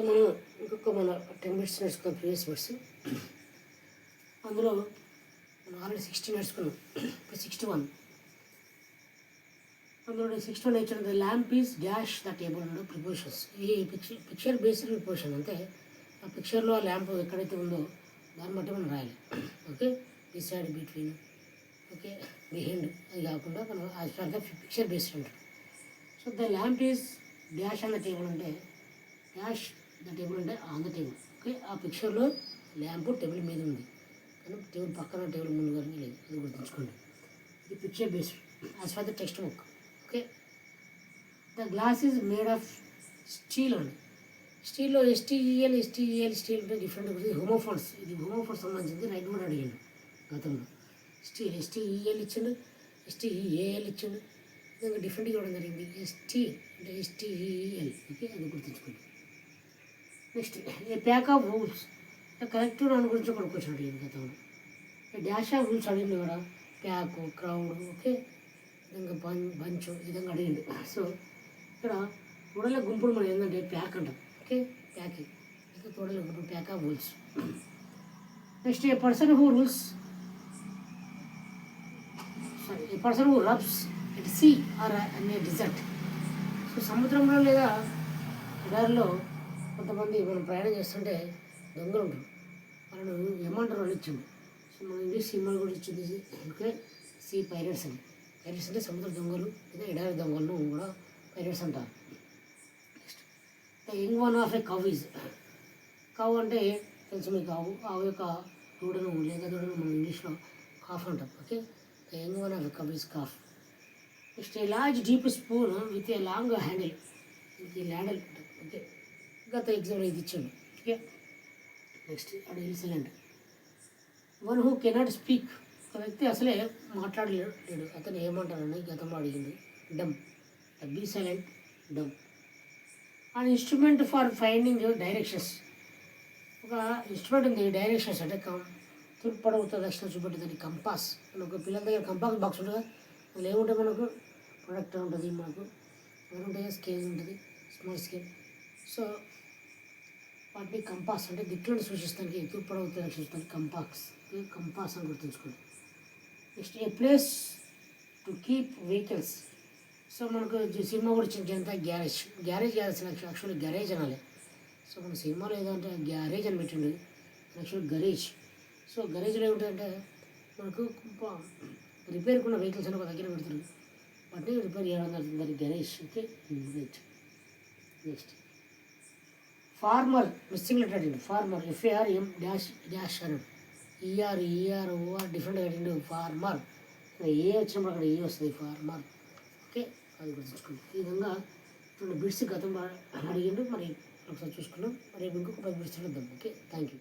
మనం ఇంకొక 10 మినిట్స్ నేర్చుకున్నాం ప్రీవియస్ వర్డ్స్. అందులో మనం ఆల్రెడీ 60 నేర్చుకున్నాం. ఇప్పుడు 61. అందులో 61 నేర్చుకున్నది lamp is dash the table and prepositions. ఈ పిక్చర్ బేస్డ్ ప్రిపోజిషన్ అంటే ఆ పిక్చర్లో ఆ ల్యాంప్ ఎక్కడైతే ఉందో దాన్ని బట్టి మనం రాయాలి. Okay, beside, between, okay, behind, అది కాకుండా మనం as per the picture based ఉంటాం. So the lamp is dash on the table అంటే డాష్ ద టేబుల్ అంటే ఆన్ ద టేబుల్. ఓకే, ఆ పిక్చర్లో ల్యాంప్ టేబుల్ మీద ఉంది కానీ టేబుల్ పక్కన టేబుల్ ముందు కానీ లేదు, అది గుర్తుంచుకోండి. ఇది picture based as per the text book. Okay, the glass is made of steel అండి. స్టీల్లో ఎస్టీఈఎల్ స్టీల్ అంటే డిఫరెంట్. హోమోఫోన్స్, ఇది హోమోఫోన్స్ సంబంధించింది. రైట్ కూడా అడిగాను గతంలో. స్టీల్ ఎస్టీఈఎల్ ఇచ్చిండు, ఎస్టీఈఏఎల్ ఇచ్చిండు, ఇంకా డిఫరెంట్గా ఇవ్వడం జరిగింది. స్టీల్ అంటే ఎస్టీఈఎల్. ఓకే, అది గుర్తుంచుకోండి. Next A pack of rules. Correct దాని గురించి ఒక క్వశ్చన్ అడిగింది గతంలో. డాష్ ఆఫ్ రూల్స్ అడిగింది కూడా, ప్యాక్, క్రౌడ్, ఓకే, ఇంకా బంచ్ ఈ విధంగా అడిగింది. సో ఇక్కడ తోడల గుంపులు మనం ఏంటంటే ప్యాక్ అంటాం. ఓకే, ప్యాకింగ్, ఇంకా తోడల గుంపులు, pack of rules. Next a person who rules, sorry, a person who rubs at sea or an a desert. So సముద్రంలో లేదా ఎడారిలో కొంతమంది మనం ప్రయాణం చేస్తుంటే దొంగలు ఉంటారు, వాళ్ళను ఏమంటారు అని ఇచ్చింది. సో మన ఇంగ్లీష్ సినిమాలు కూడా ఇచ్చింది. ఓకే, సీ పైరట్స్ అని. పైరట్స్ అంటే సముద్ర దొంగలు లేదా ఎడారి దొంగలను కూడా పైరట్స్ అంటారు. Next the young one of a cow is. Cow అంటే తెలుసు మీకు, ఆవు యొక్క దూడను లేదా దూడను మనం ఇంగ్లీష్లో కాఫ్ అంటాం. Okay, the young one of a cow is calf. Next a large deep spoon with a long handle. ఈ హ్యాండిల్. ఓకే, గత ఎగ్జామ్లో ఇది ఇచ్చాడు. ఓకే, నెక్స్ట్ అది ఎలిసెలెంట్. One who cannot speak. ఒక వ్యక్తి అసలే మాట్లాడలేడు, అతను ఏమంటారని గతంలో అడిగింది. Dumb, be silent, dumb. And instrument for finding directions. ఒక ఇన్స్ట్రుమెంట్ ఉంది, డైరెక్షన్స్ అంటే తూర్పు పడవుతుంది దక్షిణ చూపెట్టేదాన్ని కంపాస్. మనకు పిల్లల దగ్గర కంపాస్ బాక్స్ ఉంటుంది కదా, అందులో ఏముంటుంది, మనకు ప్రొడక్ట్ ఉంటుంది, మనకు ఏముంటుంది, స్కేల్ ఉంటుంది, స్మాల్ స్కేల్. సో వాటిని కంపాస్ అంటే దిక్కులను సూచిస్తానికి, తూర్పు పడవుతుంది దక్షిణ చూస్తానికి కంపాస్ అని గుర్తుంచుకోండి. Next A place to keep vehicles. So మనకు సినిమా కూడా ఇచ్చిన Janata garage. Garage actually garage అనాలి. సో మన సినిమాలో ఏదంటే గ్యారేజ్ అని పెట్టిండు, యాక్చువల్లీ గరేజ్. సో గరేజ్లో ఏమిటంటే మనకు రిపేర్కి ఉన్న వెహికల్స్ అని ఒక దగ్గర పెడతారు, వాటిని రిపేర్ చేయడం జరుగుతుంది, garage. Okay, right. Next farmer, missing letter అడిగింది. ఫార్మర్ FARM డాష్ అని, ER డిఫరెంట్గా అడిగిండు. ఫార్మర్ ఏ వచ్చినప్పుడు అక్కడ ఏ వస్తుంది, ఫార్మర్. ఓకే, అది గుర్తుంచుకోండి. ఈ విధంగా 2 బిట్స్ గతంలో అడిగిండు. మరి ఒకసారి చూసుకున్నాం. మరి ఇంకొక 10 బిట్స్ చూద్దాం. Okay, thank you.